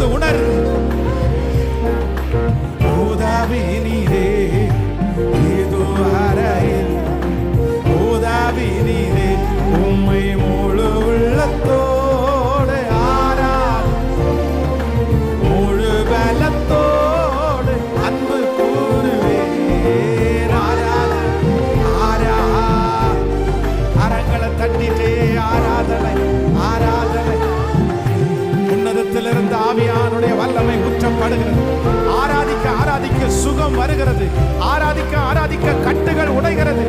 இப்பொழுது உணர்வு ஓதாவி நீரே ஏதோ அறையில் ஓதாவி நீரே உம்மை முழு உள்ளத்தோடு முழு பலத்தோடு அன்பு கூறுவே அரங்களை தட்டிட்டே ஆராதனை ஆராதனை உன்னதத்திலிருந்து ஆவியானுடைய வல்லமை ஊற்றப்படுகிறது. ஆராதிக்க ஆராதிக்க சுகம் வருகிறது. ஆராதிக்க ஆராதிக்க கட்டுகள் உடைகிறது.